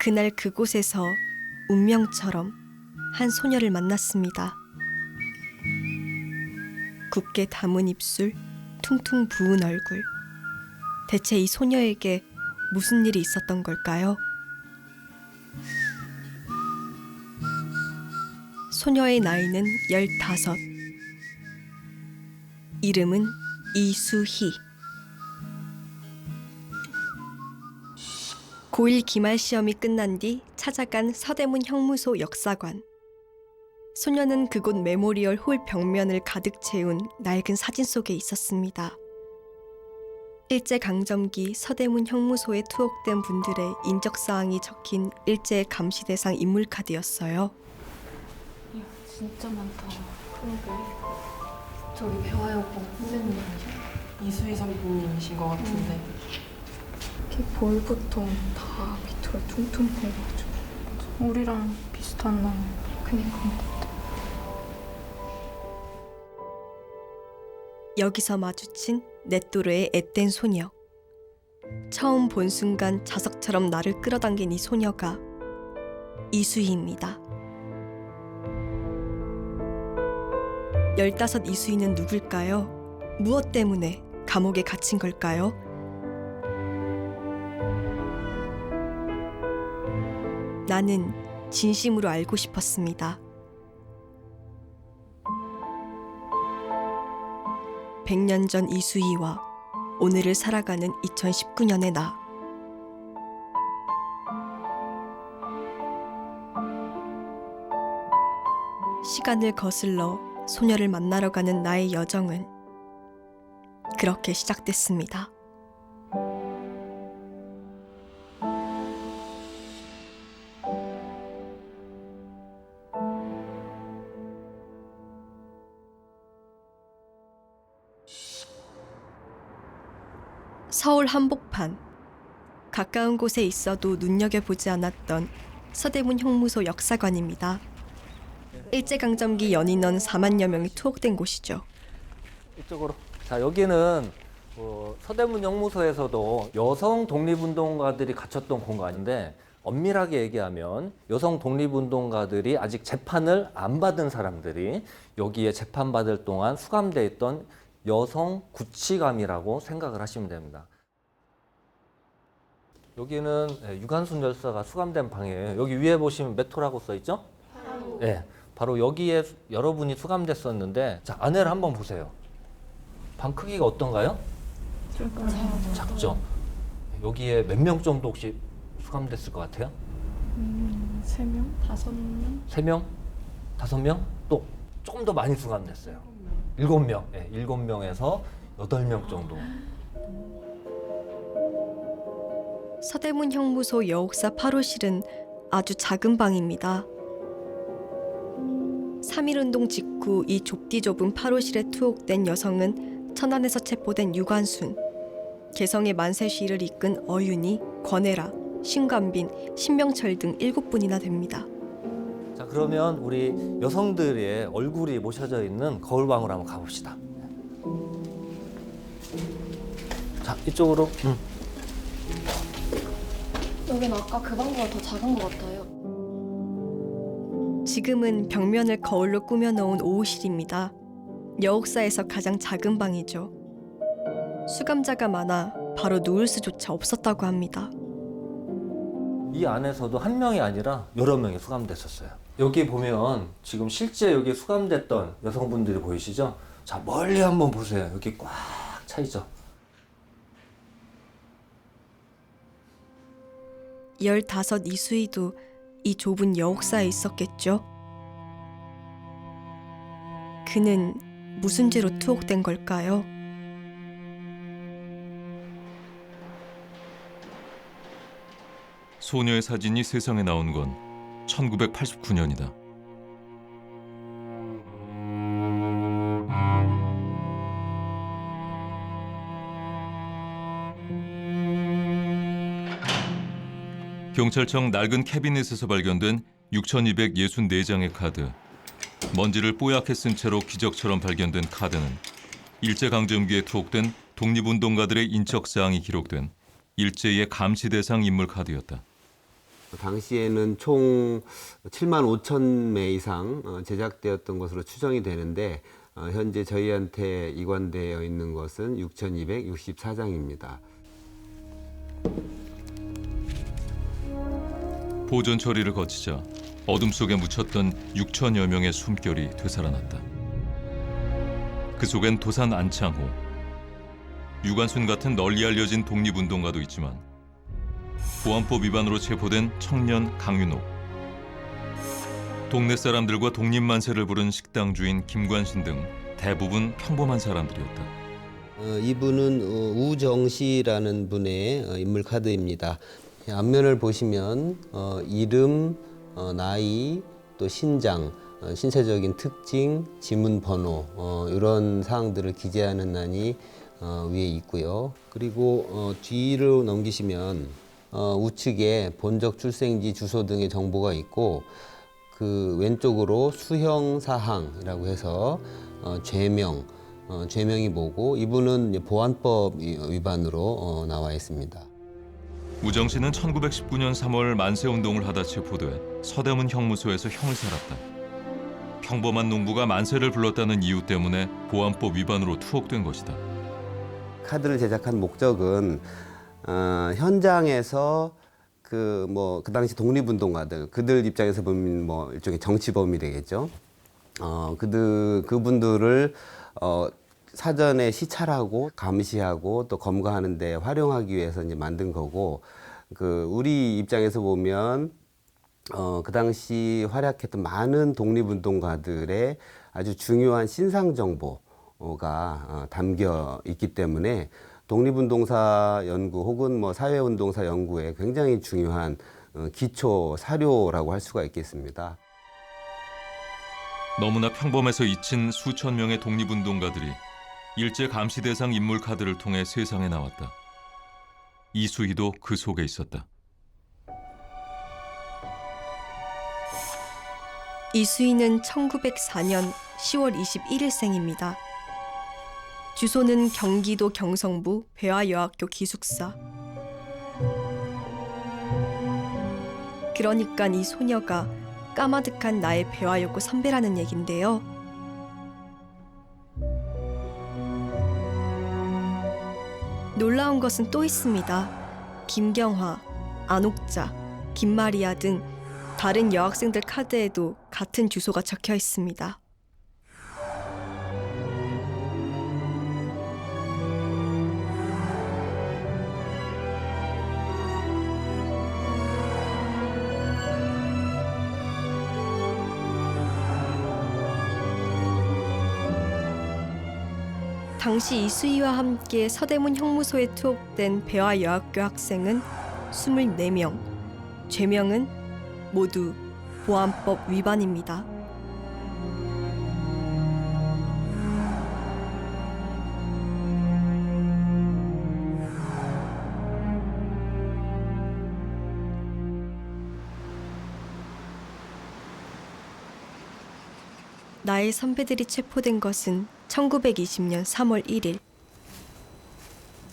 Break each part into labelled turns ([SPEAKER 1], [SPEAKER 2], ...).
[SPEAKER 1] 그날 그곳에서 운명처럼 한 소녀를 만났습니다. 굽게 담은 입술, 퉁퉁 부은 얼굴. 대체 이 소녀에게 무슨 일이 있었던 걸까요? 소녀의 나이는 15. 이름은 이수희. 고1 기말 시험이 끝난 뒤 찾아간 서대문 형무소 역사관. 소녀는 그곳 메모리얼 홀 벽면을 가득 채운 낡은 사진 속에 있었습니다. 일제강점기 서대문 형무소에 투옥된 분들의 인적사항이 적힌 일제 감시 대상 인물 카드였어요.
[SPEAKER 2] 이야, 진짜 많다. 그러게. 저기 배화여고 선생님이죠?
[SPEAKER 3] 이수희 선생님이신 것 같은데.
[SPEAKER 2] 이렇게 볼부터 다 밑으로 퉁퉁 부어가지고. 우리랑 비슷한 나이. 그니까.
[SPEAKER 1] 여기서 마주친 넷도르의 앳된 소녀. 처음 본 순간 자석처럼 나를 끌어당긴 이 소녀가 이수희입니다. 15 이수희는 누굴까요? 무엇 때문에 감옥에 갇힌 걸까요? 나는 진심으로 알고 싶었습니다. 100년 전 이수희와 오늘을 살아가는 2019년의 나. 시간을 거슬러 소녀를 만나러 가는 나의 여정은 그렇게 시작됐습니다. 서울 한복판. 가까운 곳에 있어도 눈여겨보지 않았던 서대문 형무소 역사관입니다. 일제강점기 연인원 4만여 명이 투옥된 곳이죠.
[SPEAKER 4] 이쪽으로. 자, 여기는 서대문 형무소에서도 여성 독립운동가들이 갇혔던 공간인데, 엄밀하게 얘기하면 여성 독립운동가들이 아직 재판을 안 받은 사람들이 여기에 재판받을 동안 수감돼 있던 여성 구치감이라고 생각을 하시면 됩니다. 여기는 유관순 열사가 수감된 방이에요. 여기 위에 보시면 몇 호라고 써 있죠? 네, 바로 여기에 여러분이 수감됐었는데, 자, 안에를 한번 보세요. 방 크기가 어떤가요? 작죠? 여기에 몇 명 정도 혹시 수감됐을 것 같아요?
[SPEAKER 2] 3명? 5명?
[SPEAKER 4] 3명? 5명? 또 조금 더 많이 수감됐어요. 7명. 네, 7명에서 8명 정도.
[SPEAKER 1] 서대문 형무소 여옥사 8호실은 아주 작은 방입니다. 3.1운동 직후 이 좁디 좁은 8호실에 투옥된 여성은 천안에서 체포된 유관순, 개성의 만세 시위를 이끈 어윤희, 권혜라, 신관빈, 신명철 등 7분이나 됩니다.
[SPEAKER 4] 자, 그러면 우리 여성들의 얼굴이 모셔져 있는 거울방으로 한번 가봅시다. 자, 이쪽으로.
[SPEAKER 2] 여긴 아까 그 방보다 더 작은 것 같아요.
[SPEAKER 1] 지금은 벽면을 거울로 꾸며놓은 5호실입니다. 여옥사에서 가장 작은 방이죠. 수감자가 많아 바로 누울 수조차 없었다고 합니다.
[SPEAKER 4] 이 안에서도 한 명이 아니라 여러 명이 수감됐었어요. 여기 보면 지금 실제 여기 수감됐던 여성분들이 보이시죠? 자, 멀리 한번 보세요. 여기 꽉 차 있죠?
[SPEAKER 1] 15 이수희도 이 좁은 여옥사에 있었겠죠. 그는 무슨 죄로 투옥된 걸까요?
[SPEAKER 5] 소녀의 사진이 세상에 나온 건 1989년이다. 경찰청 낡은 캐비넷에서 발견된 6,264장의 카드. 먼지를 뽀얗게 쓴 채로 기적처럼 발견된 카드는 일제강점기에 투옥된 독립운동가들의 인적사항이 기록된 일제의 감시 대상 인물 카드였다.
[SPEAKER 6] 당시에는 총 7만 5천 매 이상 제작되었던 것으로 추정이 되는데 현재 저희한테 이관되어 있는 것은 6,264장입니다.
[SPEAKER 5] 보존 처리를 거치자 어둠 속에 묻혔던 6천여 명의 숨결이 되살아났다. 그 속엔 도산 안창호, 유관순 같은 널리 알려진 독립운동가도 있지만 보안법 위반으로 체포된 청년 강윤옥, 동네 사람들과 독립만세를 부른 식당 주인 김관신 등 대부분 평범한 사람들이었다.
[SPEAKER 6] 이분은 우정씨라는 분의 인물 카드입니다. 앞면을 보시면 이름, 나이, 또 신장, 신체적인 특징, 지문 번호 이런 사항들을 기재하는 란이 위에 있고요. 그리고 뒤로 넘기시면 우측에 본적 출생지, 주소 등의 정보가 있고 그 왼쪽으로 수형 사항이라고 해서 죄명이 뭐고 이분은 보안법 위반으로 나와 있습니다.
[SPEAKER 5] 우정 씨는 1919년 3월 만세운동을 하다 체포돼 서대문 형무소에서 형을 살았다. 평범한 농부가 만세를 불렀다는 이유 때문에 보안법 위반으로 투옥된 것이다.
[SPEAKER 6] 카드를 제작한 목적은 현장에서 그 당시 독립운동가들 그들 입장에서 보면 일종의 정치범이 되겠죠. 그분들을 사전에 시찰하고 감시하고 또 검거하는 데 활용하기 위해서 이제 만든 거고, 우리 입장에서 보면 그 당시 활약했던 많은 독립운동가들의 아주 중요한 신상 정보가 담겨 있기 때문에 독립운동사 연구 혹은 사회운동사 연구에 굉장히 중요한 기초 사료라고 할 수가 있겠습니다.
[SPEAKER 5] 너무나 평범해서 잊힌 수천 명의 독립운동가들이 일제 감시 대상 인물 카드를 통해 세상에 나왔다. 이수희도 그 속에 있었다.
[SPEAKER 1] 이수희는 1904년 10월 21일생입니다. 주소는 경기도 경성부 배화여학교 기숙사. 그러니까 이 소녀가 까마득한 나의 배화여고 선배라는 얘긴데요. 놀라운 것은 또 있습니다. 김경화, 안옥자, 김마리아 등 다른 여학생들 카드에도 같은 주소가 적혀 있습니다. 당시 이수희와 함께 서대문 형무소에 투옥된 배화여학교 학생은 24명. 죄명은 모두 보안법 위반입니다. 나의 선배들이 체포된 것은 1920년 3월 1일.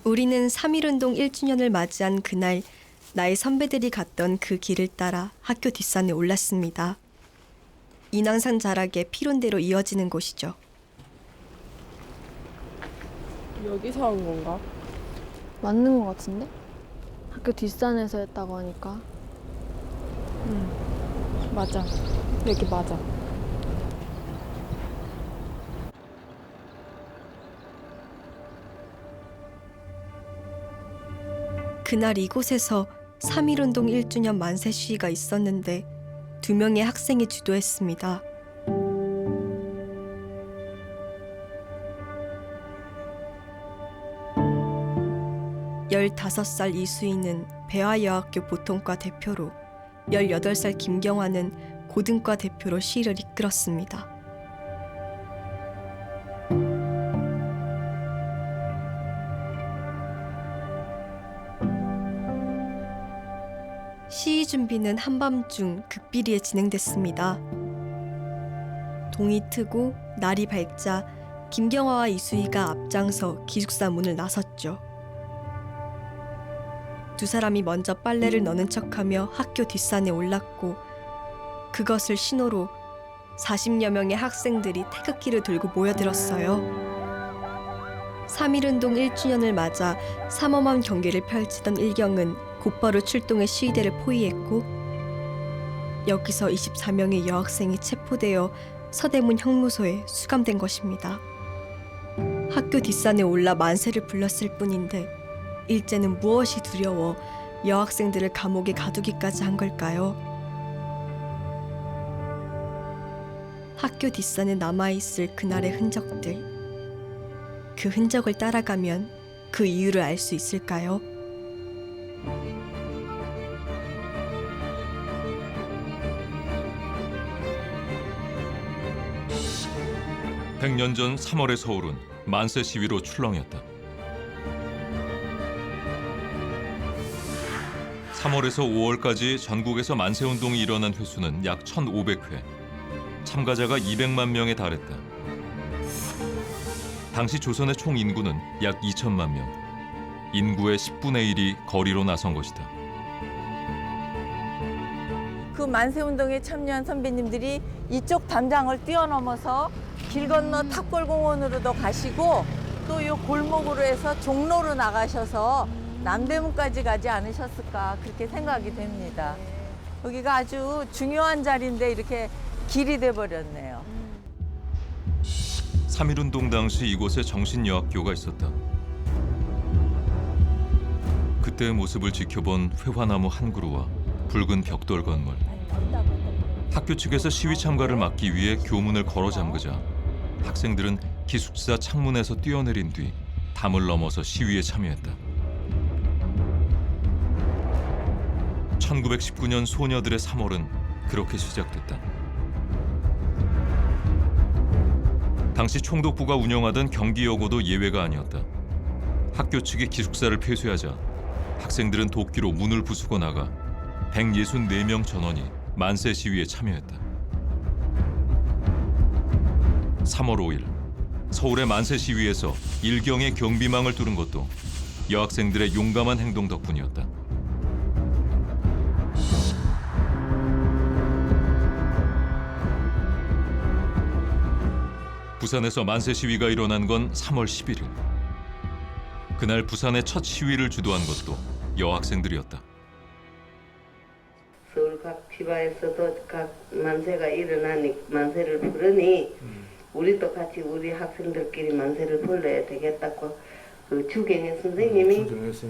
[SPEAKER 1] 우리는 3.1운동 1주년을 맞이한 그날 나의 선배들이 갔던 그 길을 따라 학교 뒷산에 올랐습니다. 인왕산 자락의 피론대로 이어지는 곳이죠.
[SPEAKER 3] 여기서 한 건가?
[SPEAKER 2] 맞는 것 같은데? 학교 뒷산에서 했다고 하니까.
[SPEAKER 3] 맞아. 여기 맞아.
[SPEAKER 1] 그날 이곳에서 3.1운동 1주년 만세 시위가 있었는데 2명의 학생이 주도했습니다. (15살) 이수희는 배화여학교 보통과 대표로 18살 김경화는 고등과 대표로 시위를 이끌었습니다. 시위 준비는 한밤중 극비리에 진행됐습니다. 동이 트고 날이 밝자 김경화와 이수희가 앞장서 기숙사 문을 나섰죠. 두 사람이 먼저 빨래를 넣는 척하며 학교 뒷산에 올랐고 그것을 신호로 40여 명의 학생들이 태극기를 들고 모여들었어요. 3.1운동 1주년을 맞아 삼엄한 경기를 펼치던 일경은 곧바로 출동해 시위대를 포위했고 여기서 24명의 여학생이 체포되어 서대문 형무소에 수감된 것입니다. 학교 뒷산에 올라 만세를 불렀을 뿐인데 일제는 무엇이 두려워 여학생들을 감옥에 가두기까지 한 걸까요? 학교 뒷산에 남아있을 그날의 흔적들. 그 흔적을 따라가면 그 이유를 알 수 있을까요?
[SPEAKER 5] 백 년 전 3월의 서울은 만세 시위로 출렁였다. 3월에서 5월까지 전국에서 만세운동이 일어난 횟수는 약 1,500회. 참가자가 200만 명에 달했다. 당시 조선의 총 인구는 약 2천만 명. 인구의 10분의 1이 거리로 나선 것이다.
[SPEAKER 7] 그 만세운동에 참여한 선배님들이 이쪽 담장을 뛰어넘어서 길 건너 탑골공원으로도 가시고 또 이 골목으로 해서 종로로 나가셔서 남대문까지 가지 않으셨을까 그렇게 생각이 됩니다. 여기가 아주 중요한 자리인데 이렇게 길이 돼버렸네요.
[SPEAKER 5] 3.1운동 당시 이곳에 정신여학교가 있었다. 그때의 모습을 지켜본 회화나무 한 그루와 붉은 벽돌 건물. 학교 측에서 시위 참가를 막기 위해 교문을 걸어 잠그자 학생들은 기숙사 창문에서 뛰어내린 뒤 담을 넘어서 시위에 참여했다. 1919년 소녀들의 3월은 그렇게 시작됐다. 당시 총독부가 운영하던 경기여고도 예외가 아니었다. 학교 측이 기숙사를 폐쇄하자 학생들은 도끼로 문을 부수고 나가 164명 전원이 만세 시위에 참여했다. 3월 5일 서울의 만세 시위에서 일경의 경비망을 뚫은 것도 여학생들의 용감한 행동 덕분이었다. 부산에서 만세 시위가 일어난 건 3월 11일. 그날 부산의 첫 시위를 주도한 것도 여학생들이었다.
[SPEAKER 8] 서울 각 지방에서도 각 만세가 일어나니 만세를 부르니 우리도 같이 우리 학생들끼리 만세를 불러야 되겠다고 그 주경혜 선생님이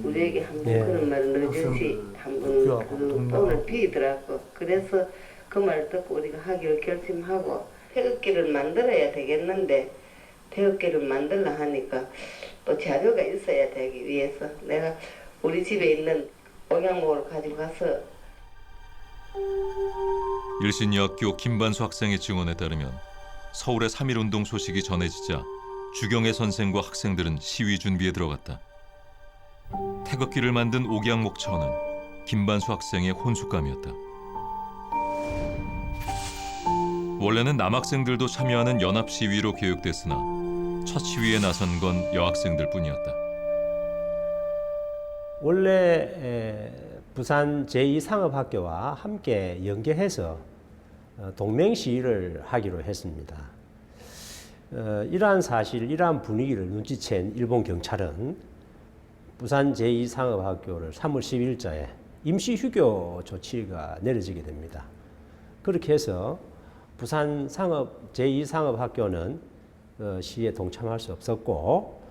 [SPEAKER 8] 우리에게 한번 그런 말을 너저시 한번 그 돈을 비더라고. 그래서 그 말 듣고 우리가 하기로 결심하고 태극기를 만들어야 되겠는데 태극기를 만들라 하니까 또 자료가 있어야 되기 위해서 내가 우리 집에 있는 옥양목을 가지고 가서
[SPEAKER 5] 일신여학교 김반수 학생의 증언에 따르면 서울의 3.1운동 소식이 전해지자 주경혜 선생과 학생들은 시위 준비에 들어갔다. 태극기를 만든 옥양목천은 김반수 학생의 혼숙감이었다. 원래는 남학생들도 참여하는 연합 시위로 계획됐으나 첫 시위에 나선 건 여학생들 뿐이었다.
[SPEAKER 9] 원래 부산 제2상업학교와 함께 연계해서 동맹 시위를 하기로 했습니다. 이러한 사실, 이러한 분위기를 눈치챈 일본 경찰은 부산 제2상업학교를 3월 10일자에 임시 휴교 조치가 내려지게 됩니다. 그렇게 해서 부산 제2상업학교는 시위에 동참할 수 없었고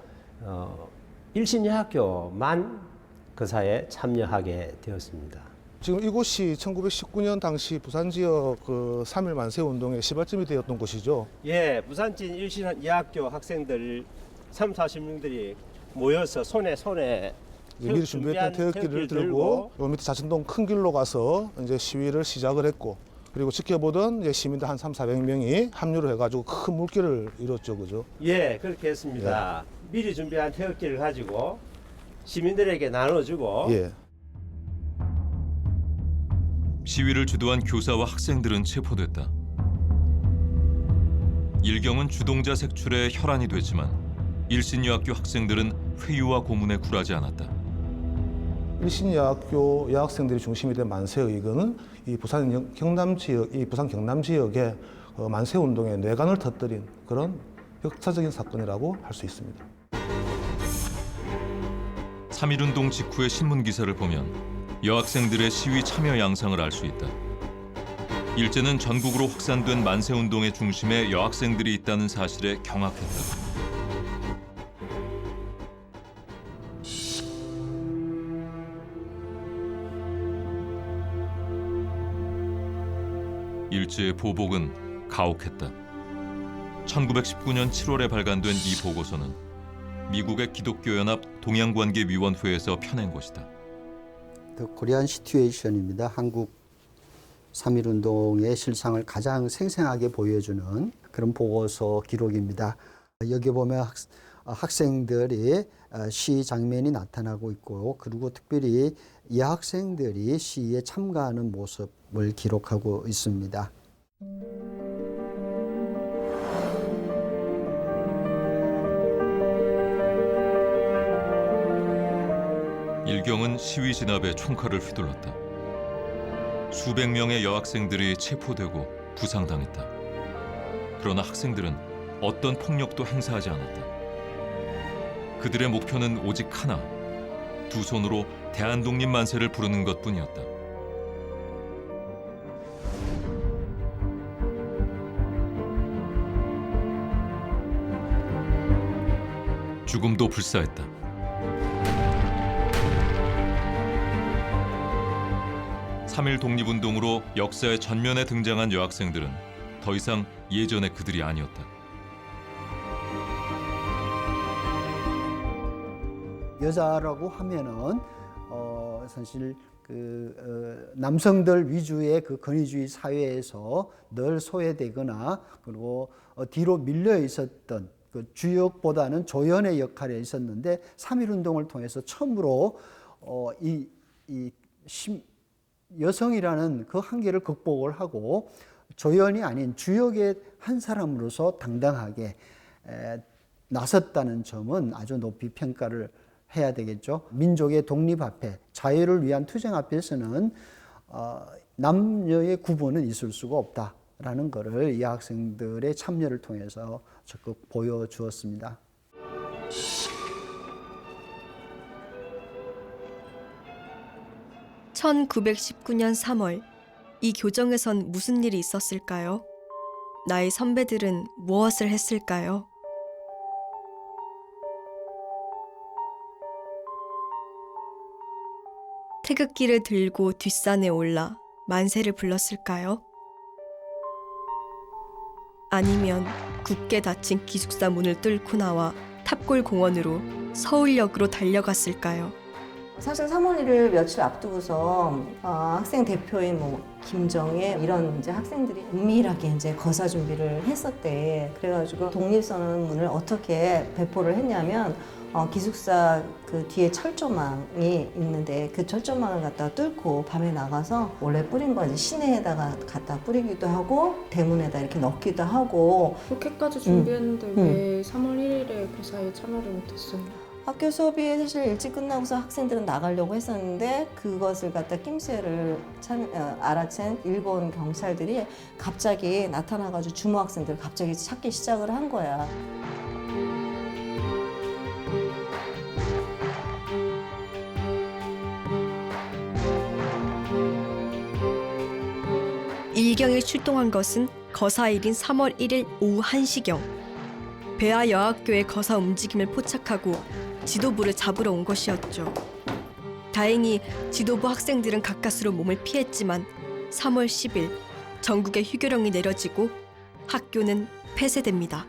[SPEAKER 9] 일신여학교만 그 사이에 참여하게 되었습니다.
[SPEAKER 10] 지금 이곳이 1919년 당시 부산 지역 그 3.1 만세 운동의 시발점이 되었던 곳이죠.
[SPEAKER 9] 예, 부산진 일신여학교 학생들 30-40명들이 모여서 손에
[SPEAKER 10] 미리 준비했던 태극기를 들고 요 밑에 자천동 큰 길로 가서 이제 시위를 시작을 했고 그리고 지켜보던 이제 시민들 한 300-400명이 합류를 해가지고 큰 물길을 이뤘죠, 그죠?
[SPEAKER 9] 예, 그렇게 했습니다. 미리 준비한 태극기를 가지고 시민들에게 나눠주고
[SPEAKER 10] 예.
[SPEAKER 5] 시위를 주도한 교사와 학생들은 체포됐다. 일경은 주동자 색출에 혈안이 됐지만 일신여학교 학생들은 회유와 고문에 굴하지 않았다.
[SPEAKER 10] 일신여학교 여학생들이 중심이 된 만세의거는 이 부산 경남 지역, 이 부산 경남 지역의 만세운동의 뇌관을 터뜨린 그런 역사적인 사건이라고 할 수 있습니다.
[SPEAKER 5] 3.1운동 직후의 신문 기사를 보면 여학생들의 시위 참여 양상을 알 수 있다. 일제는 전국으로 확산된 만세운동의 중심에 여학생들이 있다는 사실에 경악했다. 일제의 보복은 가혹했다. 1919년 7월에 발간된 이 보고서는 미국의 기독교연합 동양관계위원회에서 펴낸 것이다.
[SPEAKER 11] The Korean Situation입니다. 한국 3.1운동의 실상을 가장 생생하게 보여주는 그런 보고서 기록입니다. 여기 보면 학생들이 시위 장면이 나타나고 있고, 그리고 특별히 여학생들이 시위에 참가하는 모습을 기록하고 있습니다.
[SPEAKER 5] 일경은 시위 진압에 총칼을 휘둘렀다. 수백 명의 여학생들이 체포되고 부상당했다. 그러나 학생들은 어떤 폭력도 행사하지 않았다. 그들의 목표는 오직 하나, 두 손으로 대한독립 만세를 부르는 것뿐이었다. 죽음도 불사했다. 3.1 독립운동으로 역사의 전면에 등장한 여학생들은 더 이상 예전의 그들이 아니었다.
[SPEAKER 11] 여자라고 하면은 사실 남성들 위주의 그 권위주의 사회에서 늘 소외되거나, 그리고 뒤로 밀려 있었던 그 주역보다는 조연의 역할에 있었는데, 3.1운동을 통해서 처음으로 여성이라는 그 한계를 극복을 하고 조연이 아닌 주역의 한 사람으로서 당당하게 나섰다는 점은 아주 높이 평가를 해야 되겠죠. 민족의 독립 앞에, 자유를 위한 투쟁 앞에서는 남녀의 구분은 있을 수가 없다라는 것을 이 학생들의 참여를 통해서 적극 보여주었습니다.
[SPEAKER 1] (1919년 3월) 이 교정에선 무슨 일이 있었을까요? 나의 선배들은 무엇을 했을까요? 태극기를 들고 뒷산에 올라 만세를 불렀을까요? 아니면 굳게 닫힌 기숙사 문을 뚫고 나와 탑골공원으로 서울역으로 달려갔을까요?
[SPEAKER 12] 사실 3월 1일 며칠 앞두고서 학생 대표인 김정혜 이런 이제 학생들이 은밀하게 이제 거사 준비를 했었대. 그래가지고 독립선언문을 어떻게 배포를 했냐면 기숙사 그 뒤에 철조망이 있는데 그 철조망을 갖다가 뚫고 밤에 나가서 원래 뿌린 거 이제 시내에다가 갖다 뿌리기도 하고 대문에다 이렇게 넣기도 하고.
[SPEAKER 3] 그렇게까지 준비했는데 왜 3월 1일에 고사에 참여를 못했어요?
[SPEAKER 12] 학교 수업이 사실 일찍 끝나고서 학생들은 나가려고 했었는데 그것을 갖다 낌새를 알아챈 일본 경찰들이 갑자기 나타나가지고 주모 학생들을 갑자기 찾기 시작을 한 거야.
[SPEAKER 1] 일경이 출동한 것은 거사일인 3월 1일 오후 1시경. 배아 여학교의 거사 움직임을 포착하고 지도부를 잡으러 온 것이었죠. 다행히 지도부 학생들은 가까스로 몸을 피했지만 3월 10일 전국에 휴교령이 내려지고 학교는 폐쇄됩니다.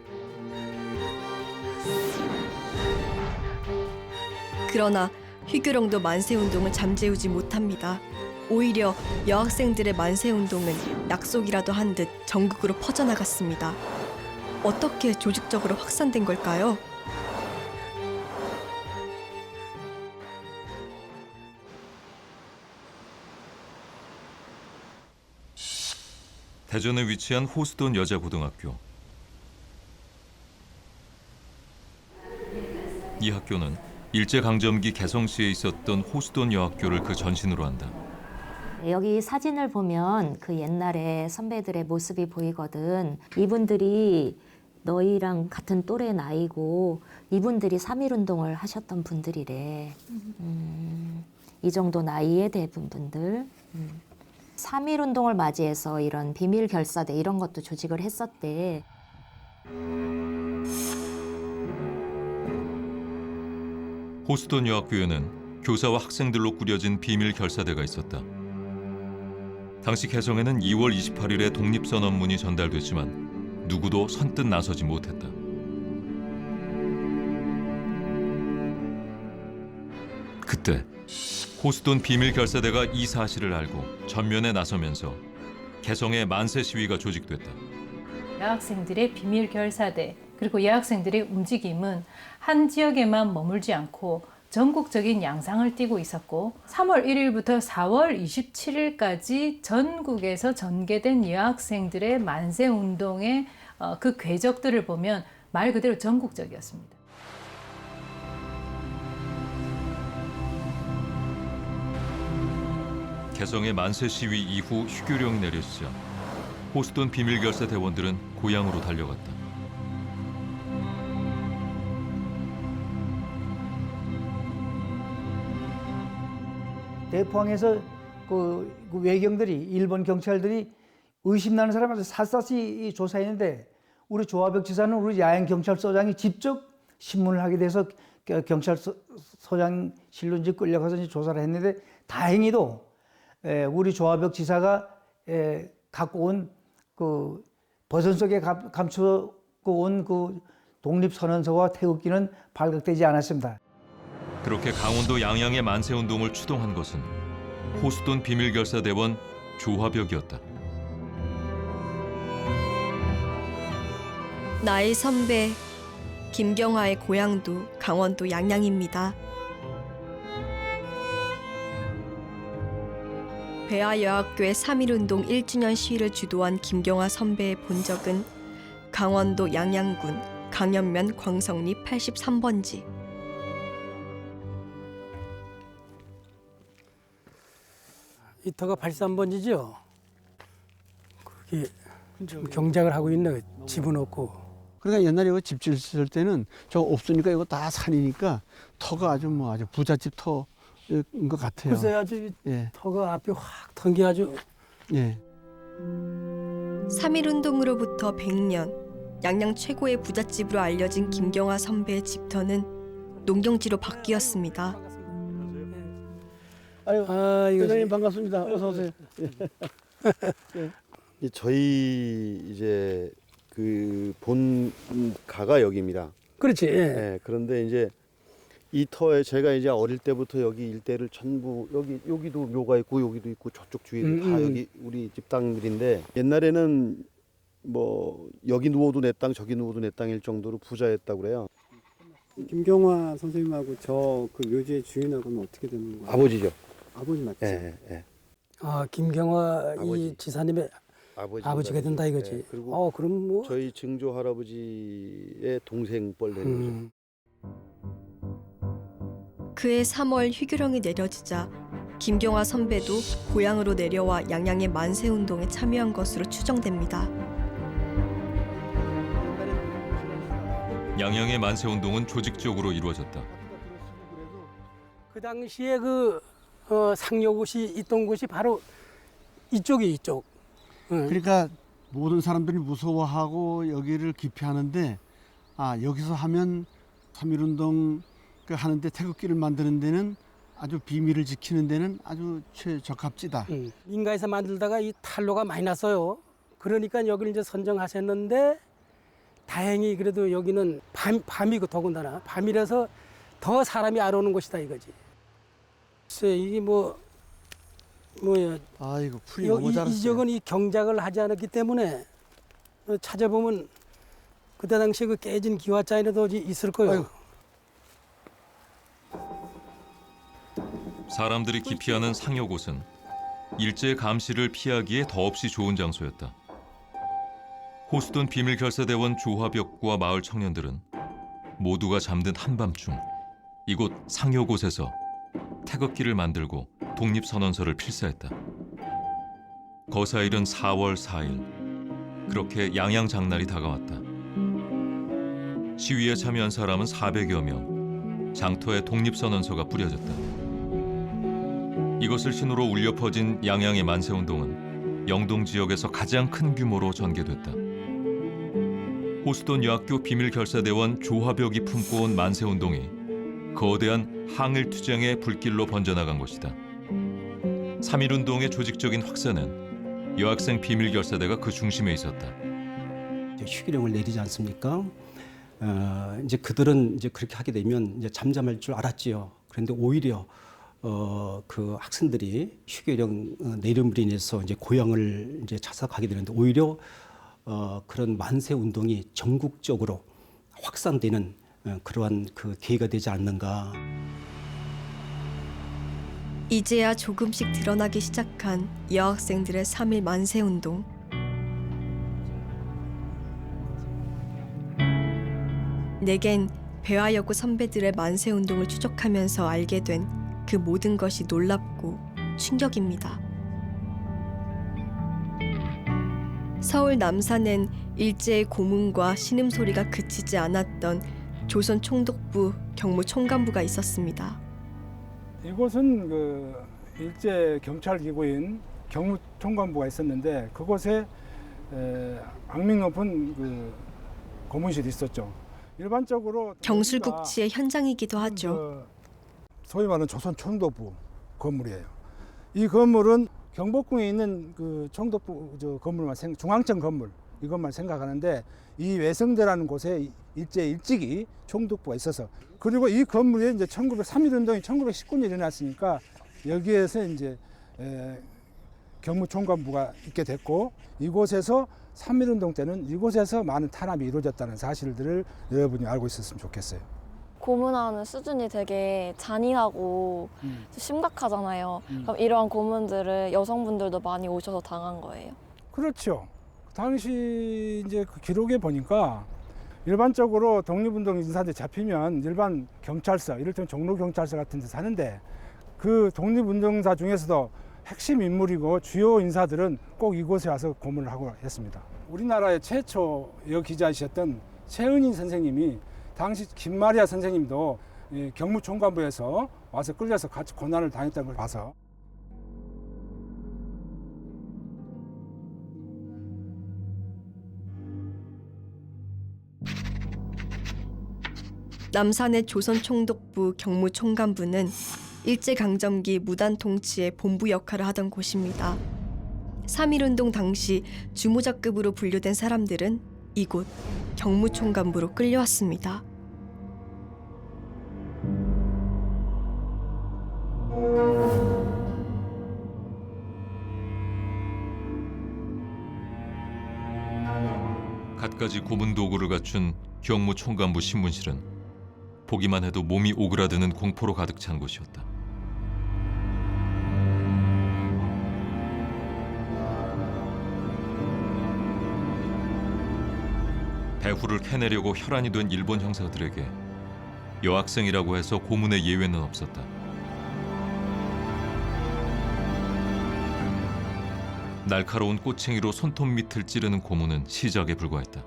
[SPEAKER 1] 그러나 휴교령도 만세운동을 잠재우지 못합니다. 오히려 여학생들의 만세운동은 약속이라도 한 듯 전국으로 퍼져나갔습니다. 어떻게 조직적으로 확산된 걸까요?
[SPEAKER 5] 대전에 위치한 호수돈 여자고등학교. 이 학교는 일제강점기 개성시에 있었던 호수돈 여학교를 그 전신으로 한다.
[SPEAKER 13] 여기 사진을 보면 그 옛날에 선배들의 모습이 보이거든. 이분들이 너희랑 같은 또래 나이고 이분들이 3.1운동을 하셨던 분들이래. 이 정도 나이에 대분들. 3.1운동을 맞이해서 이런 비밀 결사대 이런 것도 조직을 했었대.
[SPEAKER 5] 호수돈 여학교에는 교사와 학생들로 꾸려진 비밀 결사대가 있었다. 당시 개성에는 2월 28일에 독립선언문이 전달됐지만 누구도 선뜻 나서지 못했다. 그때 호수돈 비밀 결사대가 이 사실을 알고 전면에 나서면서 개성의 만세 시위가 조직됐다.
[SPEAKER 14] 여학생들의 비밀 결사대 그리고 여학생들의 움직임은 한 지역에만 머물지 않고 전국적인 양상을 띠고 있었고 3월 1일부터 4월 27일까지 전국에서 전개된 여학생들의 만세운동의 그 궤적들을 보면 말 그대로 전국적이었습니다.
[SPEAKER 5] 개성의 만세 시위 이후 휴교령이 내려지자 호수돈 비밀 결사 대원들은 고향으로 달려갔다.
[SPEAKER 15] 대포항에서 그 외경들이 일본 경찰들이 의심나는 사람한테 샅샅이 조사했는데 우리 조화벽 지사는 우리 야행 경찰서장이 직접 신문을 하게 돼서 경찰서장실로 이제 끌려가서 이제 조사를 했는데 다행히도 우리 조화벽 지사가 갖고 온 그 버선 속에 감추고 온 그 독립선언서와 태극기는 발각되지 않았습니다.
[SPEAKER 5] 그렇게 강원도 양양의 만세운동을 추동한 것은 호수돈 비밀결사대원 조화벽이었다.
[SPEAKER 1] 나의 선배 김경화의 고향도 강원도 양양입니다. 배아여학교의 3.1운동 1주년 시위를 주도한 김경화 선배의 본적은 강원도 양양군 강연면 광성리 83번지.
[SPEAKER 16] 이 터가 83번지죠. 그게 경작을 하고 있네. 집은 없고.
[SPEAKER 17] 그러니까 옛날에 이거 집 짓을 때는 저거 없으니까 이거 다 산이니까 터가 아주 부잣집 터인 것 같아요.
[SPEAKER 16] 글쎄 아주 터가 앞이 확 턴 게 아주.
[SPEAKER 17] 예.
[SPEAKER 1] 3.1운동으로부터 100년 양양 최고의 부잣집으로 알려진 김경화 선배의 집터는 농경지로 바뀌었습니다.
[SPEAKER 16] 아유, 회장님 반갑습니다. 어서 오세요.
[SPEAKER 18] 저희 이제 그 본가가 여기입니다.
[SPEAKER 16] 그렇지.
[SPEAKER 18] 네, 그런데 이제 이 터에 제가 이제 어릴 때부터 여기 일대를 전부 여기도 묘가 있고 여기도 있고 저쪽 주위도 다 여기 우리 집 땅들인데 옛날에는 뭐 여기 누워도 내 땅 저기 누워도 내 땅일 정도로 부자였다고 그래요.
[SPEAKER 19] 김경화 선생님하고 저 그 묘지의 주인하고는 어떻게 되는 거예요?
[SPEAKER 18] 아버지죠.
[SPEAKER 19] 아버지 맞죠?
[SPEAKER 18] 예, 예.
[SPEAKER 16] 아 김경화 이 지사님의 아버지가 된다 이거지.
[SPEAKER 18] 예, 그리고
[SPEAKER 16] 그럼 뭐
[SPEAKER 18] 저희 증조 할아버지의 동생 뻘 되는 거죠.
[SPEAKER 1] 그해 3월 휴교령이 내려지자 김경화 선배도 고향으로 내려와 양양의 만세운동에 참여한 것으로 추정됩니다.
[SPEAKER 5] 양양의 만세운동은 조직적으로 이루어졌다.
[SPEAKER 16] 그 당시에 그 상여곳이 있던 곳이 바로 이쪽이 이쪽.
[SPEAKER 17] 그러니까 모든 사람들이 무서워하고 여기를 기피하는데 여기서 하면 3.1운동 하는데 태극기를 만드는 데는 아주 비밀을 지키는 데는 아주 최적합지다.
[SPEAKER 16] 민가에서 만들다가 이 탄로가 많이 났어요. 그러니까 여기를 이제 선정하셨는데 다행히 그래도 여기는 밤이고 더군다나 밤이라서 더 사람이 안 오는 곳이다 이거지. 글쎄 이게 뭐야?
[SPEAKER 17] 이거 풀이 너무 잘했어요.
[SPEAKER 16] 이 지역은 이 경작을 하지 않았기 때문에 찾아보면 그때 당시에 그 깨진 기와장이라도 있을 거예요.
[SPEAKER 5] 사람들이 기피하는 상여곳은 일제 감시를 피하기에 더없이 좋은 장소였다. 호수돈 비밀결사대원 조화벽과 마을 청년들은 모두가 잠든 한밤중 이곳 상효곳에서 태극기를 만들고 독립선언서를 필사했다. 거사일은 4월 4일. 그렇게 양양장날이 다가왔다. 시위에 참여한 사람은 400여 명. 장터에 독립선언서가 뿌려졌다. 이것을 신호로 울려 퍼진 양양의 만세운동은 영동 지역에서 가장 큰 규모로 전개됐다. 호수돈 여학교 비밀결사대원 조화벽이 품고 온 만세운동이 거대한 항일투쟁의 불길로 번져나간 것이다. 3.1운동의 조직적인 확산은 여학생 비밀결사대가 그 중심에 있었다.
[SPEAKER 16] 휴교령을 내리지 않습니까? 이제 그들은 이제 그렇게 하게 되면 이제 잠잠할 줄 알았지요. 그런데 오히려 그 학생들이 휴교령 내림으로 인해서 이제 고향을 이제 찾아가게 되는데 오히려 그런 만세 운동이 전국적으로 확산되는 그러한 그 계기가 되지 않는가.
[SPEAKER 1] 이제야 조금씩 드러나기 시작한 여학생들의 3.1 만세운동. 내겐 배화여고 선배들의 만세운동을 추적하면서 알게 된 그 모든 것이 놀랍고 충격입니다. 서울 남산엔 일제의 고문과 신음소리가 그치지 않았던 조선 총독부 경무 총감부가 있었습니다.
[SPEAKER 20] 이곳은 그 일제 경찰 기구인 경무 총감부가 있었는데 그곳에 악명 높은 그 고문실이 있었죠. 일반적으로
[SPEAKER 1] 경술복지의 현장이기도 하죠.
[SPEAKER 20] 소위 말하는 조선 총독부 건물이에요. 이 건물은 경복궁에 있는 그 총독부 건물만 중앙청 건물 이것만 생각하는데 이 외성대라는 곳에 일찍이 총독부가 있어서 그리고 이 건물에 이제 3.1운동이 1919년에 일어났으니까 여기에서 이제 경무총감부가 있게 됐고 이곳에서 3.1운동 때는 이곳에서 많은 탄압이 이루어졌다는 사실들을 여러분이 알고 있었으면 좋겠어요.
[SPEAKER 2] 고문하는 수준이 되게 잔인하고 심각하잖아요. 그럼 이러한 고문들을 여성분들도 많이 오셔서 당한 거예요?
[SPEAKER 20] 그렇죠. 당시 이제 그 기록에 보니까 일반적으로 독립운동 인사들 잡히면 일반 경찰서, 이를테면 종로경찰서 같은 데 사는데 그 독립운동사 중에서도 핵심 인물이고 주요 인사들은 꼭 이곳에 와서 고문을 하고 했습니다. 우리나라의 최초 여기자이셨던 최은인 선생님이 당시 김마리아 선생님도 경무총감부에서 와서 끌려서 같이 고난을 당했다는 걸 봐서
[SPEAKER 1] 남산의 조선총독부 경무총감부는 일제강점기 무단 통치의 본부 역할을 하던 곳입니다. 3.1운동 당시 주무장급으로 분류된 사람들은 이곳 경무총감부로 끌려왔습니다.
[SPEAKER 5] 갖가지 고문 도구를 갖춘 경무총감부 신문실은 보기만 해도 몸이 오그라드는 공포로 가득 찬 곳이었다. 배후를 캐내려고 혈안이 된 일본 형사들에게 여학생이라고 해서 고문의 예외는 없었다. 날카로운 꼬챙이로 손톱 밑을 찌르는 고문은 시작에 불과했다.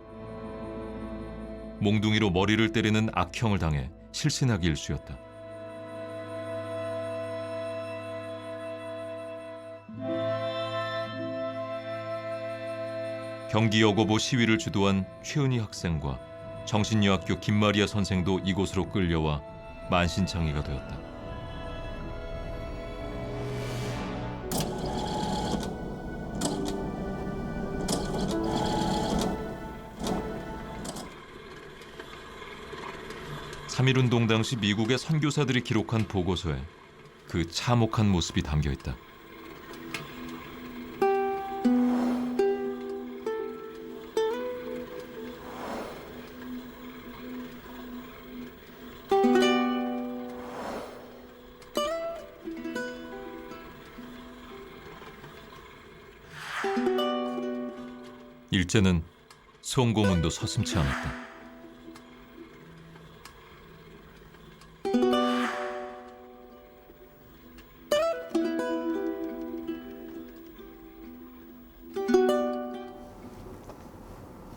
[SPEAKER 5] 몽둥이로 머리를 때리는 악형을 당해 실신하기 일쑤였다. 경기여고보 시위를 주도한 최은희 학생과 정신여학교 김마리아 선생도 이곳으로 끌려와 만신창이가 되었다. (3.1운동) 당시 미국의 선교사들이 기록한 보고서에 그 참혹한 모습이 담겨 있다. 일제는 송고문도 서슴지 않았다.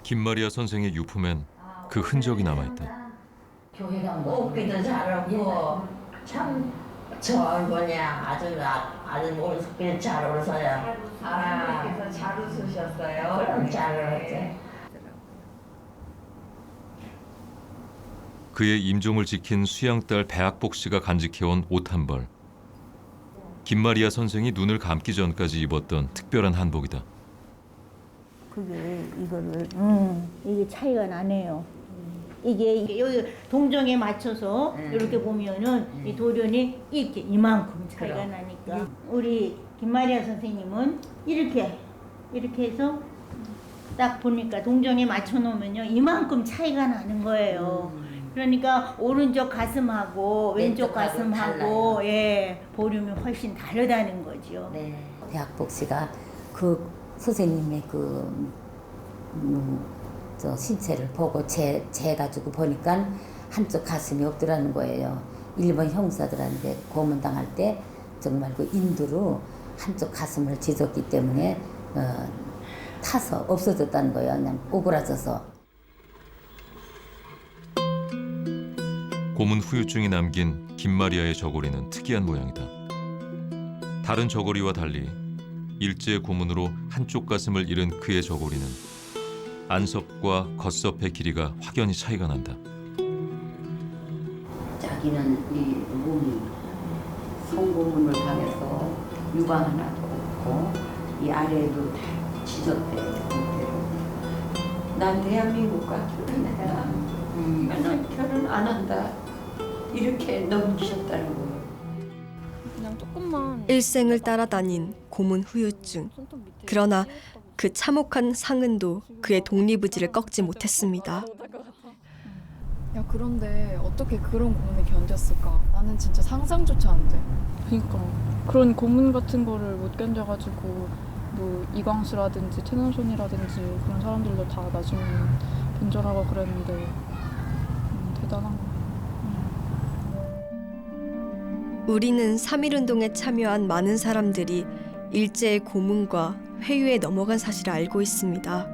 [SPEAKER 5] 김마리아 선생의 유품엔 그 흔적이 남아있다.
[SPEAKER 21] 교회가 뽑기도 잘하고 참 저 뭐냐 아주 모습이 잘 웃어요.
[SPEAKER 7] 선생님께서 잘 웃으셨어요.
[SPEAKER 21] 그럼 잘 웃었지.
[SPEAKER 5] 그의 임종을 지킨 수양딸 배학복 씨가 간직해온 옷 한 벌. 김마리아 선생이 눈을 감기 전까지 입었던 특별한 한복이다.
[SPEAKER 22] 그게 이거를 이게 차이가 나네요. 이게 여기 동정에 맞춰서 이렇게 보면은 이 도련이 이렇게 이만큼 차이가 나니까 우리 김마리아 선생님은 이렇게 해서 딱 보니까 동정에 맞춰 놓으면요 이만큼 차이가 나는 거예요. 그러니까 오른쪽 가슴하고 왼쪽 가슴하고 예 보름이 훨씬 다르다는 거죠.
[SPEAKER 21] 네. 배학복 씨가 그 선생님의 저 신체를 보고 재가지고 보니까 한쪽 가슴이 없더라는 거예요. 일본 형사들한테 고문당할 때 정말 그 인두로 한쪽 가슴을 찢었기 때문에 타서 없어졌다는 거예요. 그냥 오그라져서.
[SPEAKER 5] 고문 후유증이 남긴 김마리아의 저고리는 특이한 모양이다. 다른 저고리와 달리 일제의 고문으로 한쪽 가슴을 잃은 그의 저고리는 안섭과 겉섭의 길이가 확연히 차이가 난다.
[SPEAKER 21] 자기는 이 몸이 성고문을 당해서 유방 하나도 없고 이 아래에도 다 찢었대. 난 대한민국 같은 나라 난 결혼 안 한다 이렇게 넘기셨다는 거예요.
[SPEAKER 2] 그냥 조금만
[SPEAKER 1] 일생을 따라다닌 고문 후유증. 그러나 그 참혹한 상흔도 그의 독립의지를 꺾지 못했습니다.
[SPEAKER 23] 야 그런데 어떻게 그런 고문을 견뎠을까? 나는 진짜 상상조차 안 돼.
[SPEAKER 3] 그러니까 그런 고문 같은 거를 못 견뎌가지고 뭐 이광수라든지 최는손이라든지 그런 사람들도 다 나중에 변절하고 그랬는데 대단한 거.
[SPEAKER 1] 우리는 3.1운동에 참여한 많은 사람들이 일제의 고문과 회유에 넘어간 사실을 알고 있습니다.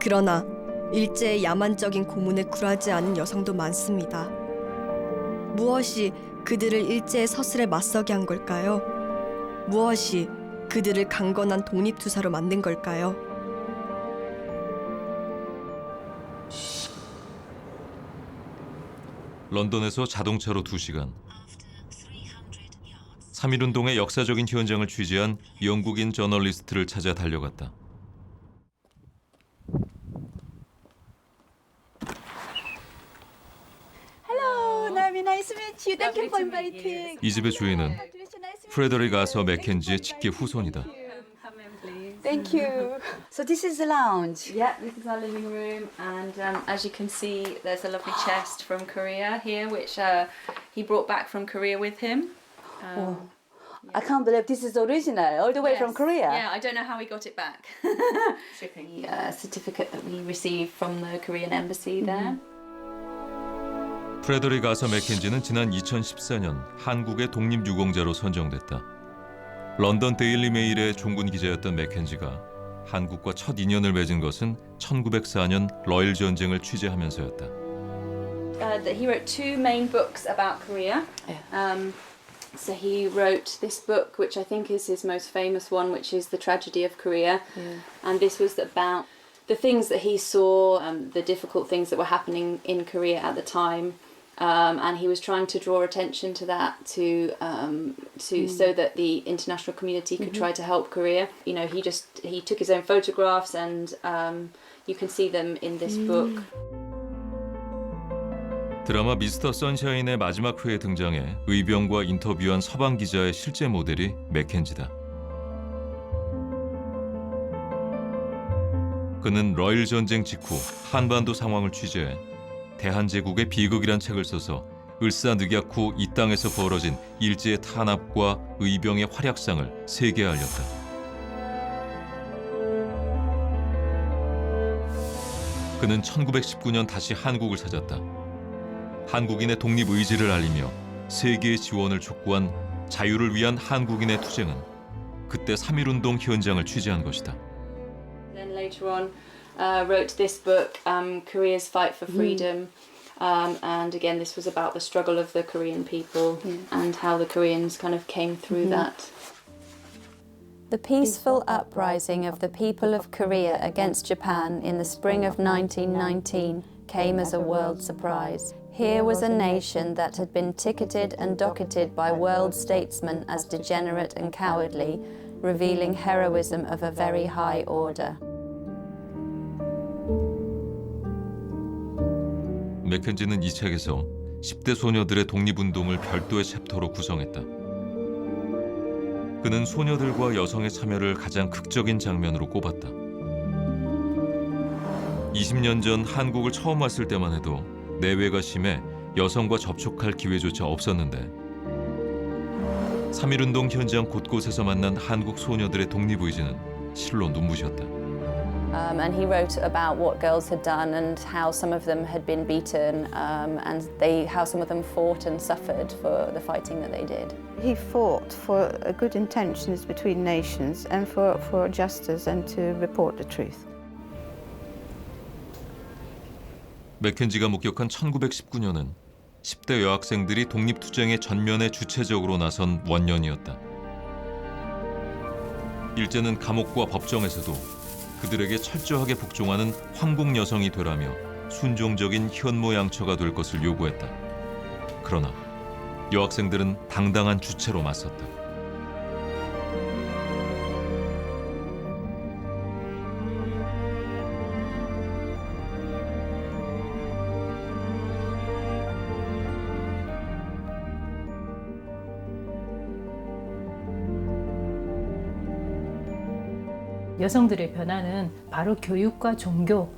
[SPEAKER 1] 그러나 일제의 야만적인 고문에 굴하지 않은 여성도 많습니다. 무엇이 그들을 일제의 서슬에 맞서게 한 걸까요? 무엇이 그들을 강건한 독립투사로 만든 걸까요?
[SPEAKER 5] 런던에서 자동차로 2시간. 3.1운동의 역사적인 현장을 취재한 영국인 저널리스트를 찾아 달려갔다.
[SPEAKER 24] Hello, Naomi. Nice to meet you. Thank you for inviting.
[SPEAKER 5] 이 집의 주인은 프레더릭 아서 맥켄지의 직계 후손이다.
[SPEAKER 24] Thank you. So this is the lounge.
[SPEAKER 25] Yeah, this is our living room, and as you can see, there's a lovely chest from Korea here, which he brought back from Korea with him.
[SPEAKER 24] I can't believe this is original, all the way from Korea.
[SPEAKER 25] Yeah, I don't know how he got it back. The certificate that we received from the Korean embassy there.
[SPEAKER 5] 프레더릭 아서 맥켄지는 지난 2014년 한국의 독립유공자로 선정됐다. 런던 데일리 메일의 종군 기자였던 맥켄지가 한국과 첫 인연을 맺은 것은 1904년 러일 전쟁을 취재하면서였다.
[SPEAKER 25] He wrote two main books about Korea. So he wrote this book, which I think is his most famous one, which is The Tragedy of Korea. And this was about the things that he saw, the difficult things that were happening in Korea at the time. And he was trying to draw attention to that, so that the international community could try to help Korea. You know, he took his own photographs, and you can see them in this book.
[SPEAKER 5] 드라마 미스터 선샤인의 마지막 회에 등장해 의병과 인터뷰한 서방 기자의 실제 모델이 맥켄지다. 그는 러일 전쟁 직후 한반도 상황을 취재해 대한제국의 비극이란 책을 써서 을사늑약 후 이 땅에서 벌어진 일제의 탄압과 의병의 활약상을 세계에 알렸다. 그는 1919년 다시 한국을 찾았다. 한국인의 독립 의지를 알리며 세계의 지원을 촉구한 자유를 위한 한국인의 투쟁은 그때 3.1운동 현장을 취재한 것이다.
[SPEAKER 25] later on wrote this book, Korea's Fight for Freedom. And again, this was about the struggle of the Korean people and how the Koreans kind of came through that. The peaceful uprising of the people of Korea against Japan in the spring of 1919 came as a world surprise. Here was a nation that had been ticketed and docketed by world statesmen as degenerate and cowardly, revealing heroism of a very high order.
[SPEAKER 5] 맥켄지는 이 책에서 10대 소녀들의 독립운동을 별도의 챕터로 구성했다. 그는 소녀들과 여성의 참여를 가장 극적인 장면으로 꼽았다. 20년 전 한국을 처음 왔을 때만 해도 내외가 심해 여성과 접촉할 기회조차 없었는데 3.1운동 현장 곳곳에서 만난 한국 소녀들의 독립의지는 실로 눈부셨다.
[SPEAKER 25] And he wrote about what girls had done and how some of them had been beaten and how some of them fought and suffered for the fighting that they did.
[SPEAKER 4] He fought for good intentions between nations and for justice and to report the truth.
[SPEAKER 5] 맥켄지가 목격한 1919년은 10대 여학생들이 독립투쟁의 전면에 주체적으로 나선 원년이었다. 일제는 감옥과 법정에서도 그들에게 철저하게 복종하는 황국 여성이 되라며 순종적인 현모양처가 될 것을 요구했다. 그러나 여학생들은 당당한 주체로 맞섰다.
[SPEAKER 14] 여성들의 변화는 바로 교육과 종교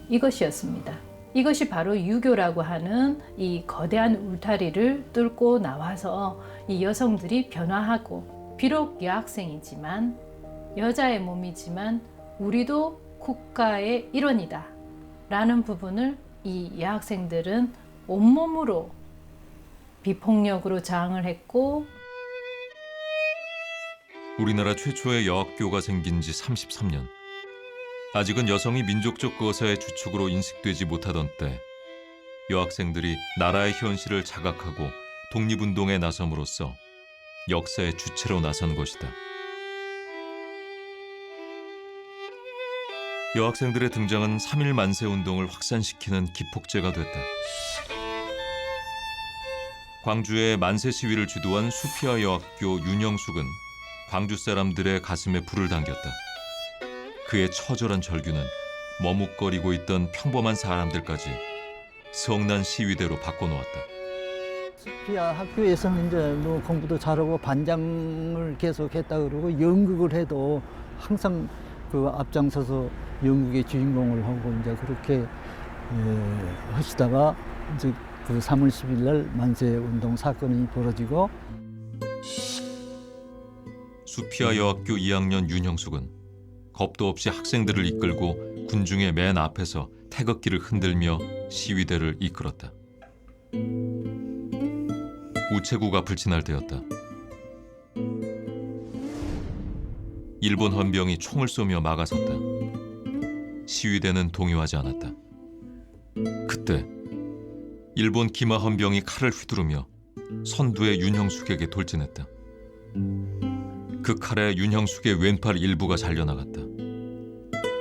[SPEAKER 14] 이것이었습니다. 이것이 바로 유교라고 하는 이 거대한 울타리를 뚫고 나와서 이 여성들이 변화하고 비록 여학생이지만 여자의 몸이지만 우리도 국가의 일원이다 라는 부분을 이 여학생들은 온몸으로 비폭력으로 저항을 했고
[SPEAKER 5] 우리나라 최초의 여학교가 생긴 지 33년. 아직은 여성이 민족적 거사의 주축으로 인식되지 못하던 때 여학생들이 나라의 현실을 자각하고 독립운동에 나섬으로써 역사의 주체로 나선 것이다. 여학생들의 등장은 3.1 만세운동을 확산시키는 기폭제가 됐다. 광주의 만세 시위를 주도한 수피아 여학교 윤영숙은 광주 사람들의 가슴에 불을 당겼다. 그의 처절한 절규는 머뭇거리고 있던 평범한 사람들까지 성난 시위대로 바꿔놓았다.
[SPEAKER 6] 수피아 학교에서는 이제 뭐 공부도 잘하고 반장을 계속했다 그러고 연극을 해도 항상 그 앞장서서 연극의 주인공을 하고 이제 그렇게 하시다가 이제 그 3월 10일 날 만세운동 사건이 벌어지고.
[SPEAKER 5] 수피아 여학교 2학년 윤형숙은 겁도 없이 학생들을 이끌고 군중의 맨 앞에서 태극기를 흔들며 시위대를 이끌었다. 우체국 앞을 지날 때였다. 일본 헌병이 총을 쏘며 막아섰다. 시위대는 동요하지 않았다. 그때 일본 기마 헌병이 칼을 휘두르며 선두의 윤형숙에게 돌진했다. 그 칼에 윤형숙의 왼팔 일부가 잘려나갔다.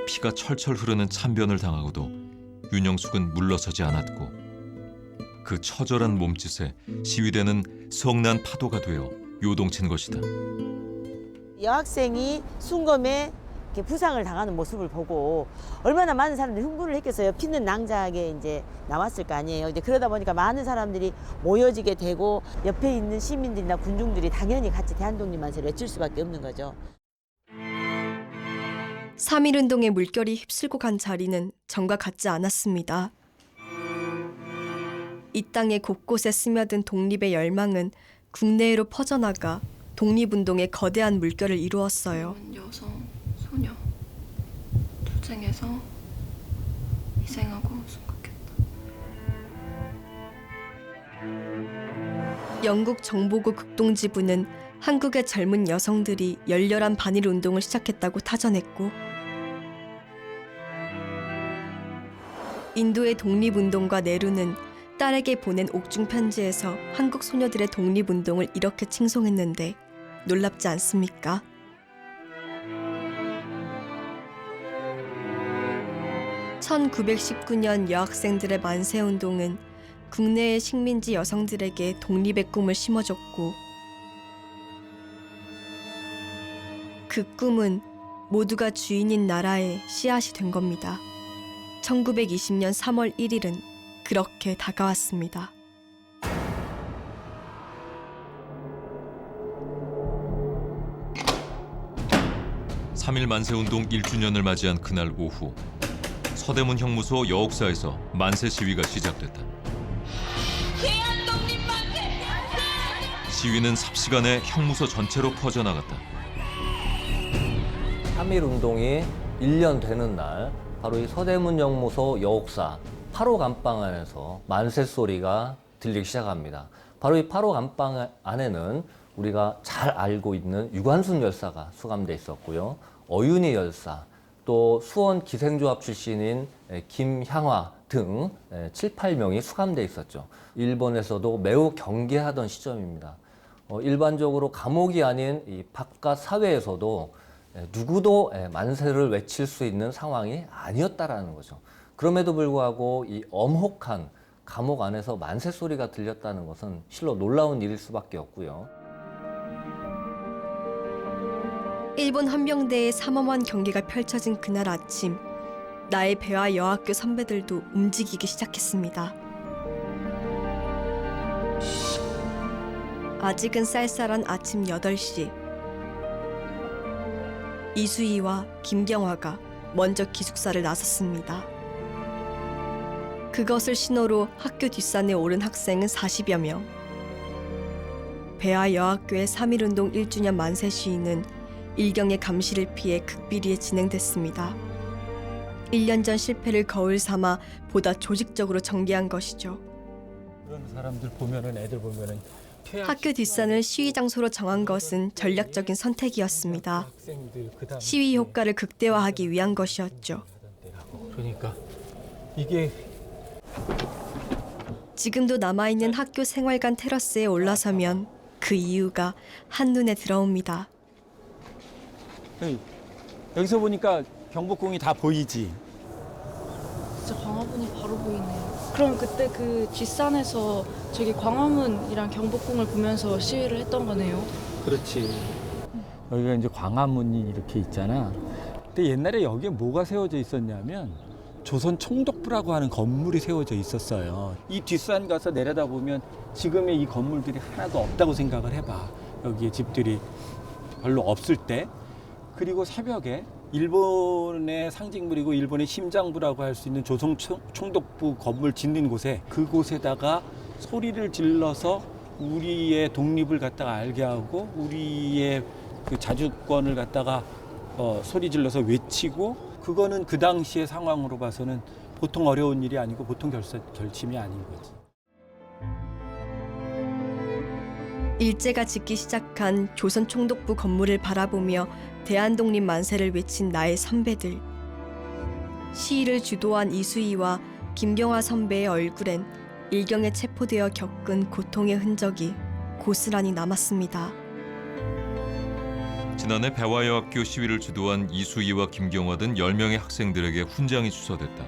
[SPEAKER 5] 피가 철철 흐르는 참변을 당하고도 윤형숙은 물러서지 않았고 그 처절한 몸짓에 시위대는 성난 파도가 되어 요동친 것이다.
[SPEAKER 8] 여학생이 순검에 이렇게 부상을 당하는 모습을 보고 얼마나 많은 사람들이 흥분을 했겠어요. 피는 낭자하게 이제 나왔을 거 아니에요. 이제 그러다 보니까 많은 사람들이 모여지게 되고 옆에 있는 시민들이나 군중들이 당연히 같이 대한독립만세를 외칠 수밖에 없는 거죠.
[SPEAKER 1] 3.1운동의 물결이 휩쓸고 간 자리는 전과 같지 않았습니다. 이 땅의 곳곳에 스며든 독립의 열망은 국내외로 퍼져나가 독립운동의 거대한 물결을 이루었어요.
[SPEAKER 2] 여성, 소녀, 투쟁에서 희생하고 순국했다.
[SPEAKER 1] 영국 정보국 극동지부는 한국의 젊은 여성들이 열렬한 반일 운동을 시작했다고 타전했고 인도의 독립운동가 네루는 딸에게 보낸 옥중 편지에서 한국 소녀들의 독립운동을 이렇게 칭송했는데 놀랍지 않습니까? (1919년) 여학생들의 만세운동은 국내의 식민지 여성들에게 독립의 꿈을 심어줬고 그 꿈은 모두가 주인인 나라의 씨앗이 된 겁니다. 1920년 3월 1일은 그렇게 다가왔습니다.
[SPEAKER 5] (3.1) 만세운동 1주년을 맞이한 그날 오후 서대문 형무소 여옥사에서 만세 시위가 시작됐다. 시위는 삽시간에 형무소 전체로 퍼져나갔다.
[SPEAKER 9] 3.1 운동이 1년 되는 날 바로 이 서대문 형무소 여옥사 8호 감방 안에서 만세 소리가 들리기 시작합니다. 바로 이 8호 감방 안에는 우리가 잘 알고 있는 유관순 열사가 수감돼 있었고요. 어윤희 열사, 또 수원 기생조합 출신인 김향화 등 7, 8명이 수감돼 있었죠. 일본에서도 매우 경계하던 시점입니다. 일반적으로 감옥이 아닌 이 바깥 사회에서도 누구도 만세를 외칠 수 있는 상황이 아니었다라는 거죠. 그럼에도 불구하고 이 엄혹한 감옥 안에서 만세 소리가 들렸다는 것은 실로 놀라운 일일 수밖에 없고요.
[SPEAKER 1] 일본 헌병대의 삼엄한 경계가 펼쳐진 그날 아침, 나의 배와 여학교 선배들도 움직이기 시작했습니다. 아직은 쌀쌀한 아침 8시. 이수희와 김경화가 먼저 기숙사를 나섰습니다. 그것을 신호로 학교 뒷산에 오른 학생은 40여 명. 배아 여학교의 3.1운동 1주년 만세 시위는 일경의 감시를 피해 극비리에 진행됐습니다. 1년 전 실패를 거울 삼아 보다 조직적으로 전개한 것이죠.
[SPEAKER 10] 그런 사람들 보면은 애들 보면은
[SPEAKER 1] 학교 뒷산을 시위 장소로 정한 것은 전략적인 선택이었습니다. 시위 효과를 극대화하기 위한 것이었죠.
[SPEAKER 10] 그러니까 이게
[SPEAKER 1] 지금도 남아있는 학교 생활관 테러스에 올라서면 그 이유가 한눈에 들어옵니다.
[SPEAKER 10] 여기서 보니까 경복궁이 다 보이지.
[SPEAKER 3] 진짜 광화문이 바로 보이네요. 그럼 그때 그 뒷산에서 저기 광화문이랑 경복궁을 보면서 시위를 했던 거네요.
[SPEAKER 10] 그렇지. 여기가 이제 광화문이 이렇게 있잖아. 근데 옛날에 여기에 뭐가 세워져 있었냐면 조선 총독부라고 하는 건물이 세워져 있었어요. 이 뒷산 가서 내려다보면 지금의 이 건물들이 하나도 없다고 생각을 해봐. 여기에 집들이 별로 없을 때. 그리고 새벽에 일본의 상징물이고 일본의 심장부라고 할 수 있는 조선 총독부 건물 짓는 곳에 그곳에다가 소리를 질러서 우리의 독립을 갖다가 알게 하고 우리의 그 자주권을 갖다가 소리 질러서 외치고 그거는 그 당시의 상황으로 봐서는 보통 어려운 일이 아니고 보통 결심이 아닌 거지.
[SPEAKER 1] 일제가 짓기 시작한 조선 총독부 건물을 바라보며 대한독립 만세를 외친 나의 선배들. 시위를 주도한 이수희와 김경화 선배의 얼굴엔 일경에 체포되어 겪은 고통의 흔적이 고스란히 남았습니다.
[SPEAKER 5] 지난해 배화여학교 시위를 주도한 이수희와 김경화 등 10명의 학생들에게 훈장이 주서됐다.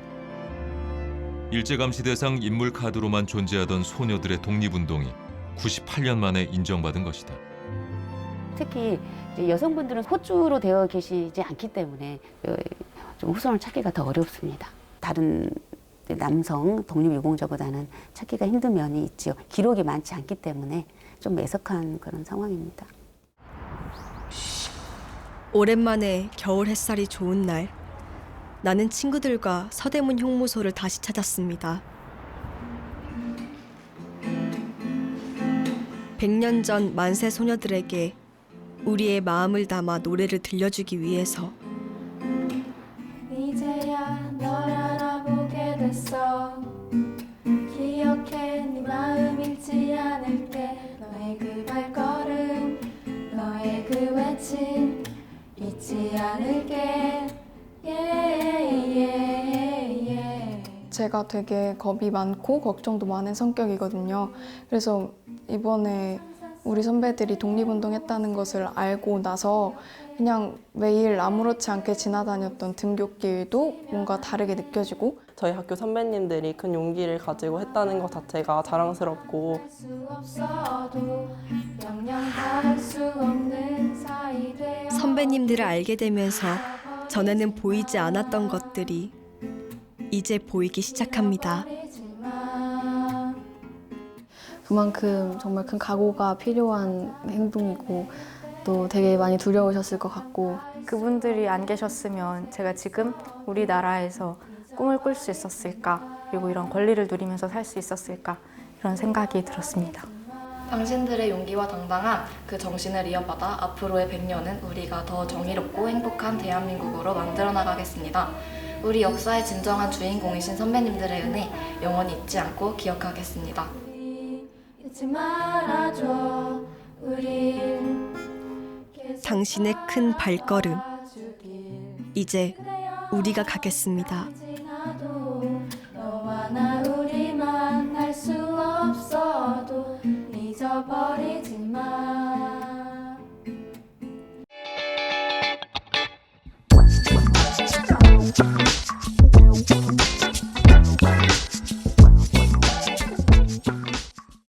[SPEAKER 5] 일제감시 대상 인물 카드로만 존재하던 소녀들의 독립운동이 98년 만에 인정받은 것이다.
[SPEAKER 11] 특히 이제 여성분들은 호주로 되어 계시지 않기 때문에 좀 후손을 찾기가 더 어렵습니다. 다른 남성 독립유공자보다는 찾기가 힘든 면이 있죠. 기록이 많지 않기 때문에 좀 애석한 그런 상황입니다.
[SPEAKER 1] 오랜만에 겨울 햇살이 좋은 날, 나는 친구들과 서대문 형무소를 다시 찾았습니다. 100년 전 만세 소녀들에게 우리의 마음을 담아 노래를 들려주기 위해서.
[SPEAKER 12] 이제야 널 알아보게 됐어. 기억해 네 마음 잃지 않을게. 너의 그 발걸음, 너의 그 외침 잊지 않을게.
[SPEAKER 23] 제가 제가 되게 겁이 많고 걱정도 많은 성격이거든요. 그래서 이번에 우리 선배들이 독립운동했다는 것을 알고 나서 그냥 매일 아무렇지 않게 지나다녔던 등굣길도 뭔가 다르게 느껴지고
[SPEAKER 13] 저희 학교 선배님들이 큰 용기를 가지고 했다는 것 자체가 자랑스럽고
[SPEAKER 1] 선배님들을 알게 되면서 전에는 보이지 않았던 것들이 이제 보이기 시작합니다.
[SPEAKER 23] 그만큼 정말 큰 각오가 필요한 행동이고 또 되게 많이 두려우셨을 것 같고
[SPEAKER 15] 그분들이 안 계셨으면 제가 지금 우리나라에서 꿈을 꿀 수 있었을까 그리고 이런 권리를 누리면서 살 수 있었을까 이런 생각이 들었습니다.
[SPEAKER 17] 당신들의 용기와 당당함, 그 정신을 이어받아 앞으로의 100년은 우리가 더 정의롭고 행복한 대한민국으로 만들어 나가겠습니다. 우리 역사의 진정한 주인공이신 선배님들의 은혜 영원히 잊지 않고 기억하겠습니다.
[SPEAKER 12] 잊지 말아줘 우릴
[SPEAKER 1] 당신의 큰 발걸음 이제 우리가 가겠습니다.
[SPEAKER 12] 지나도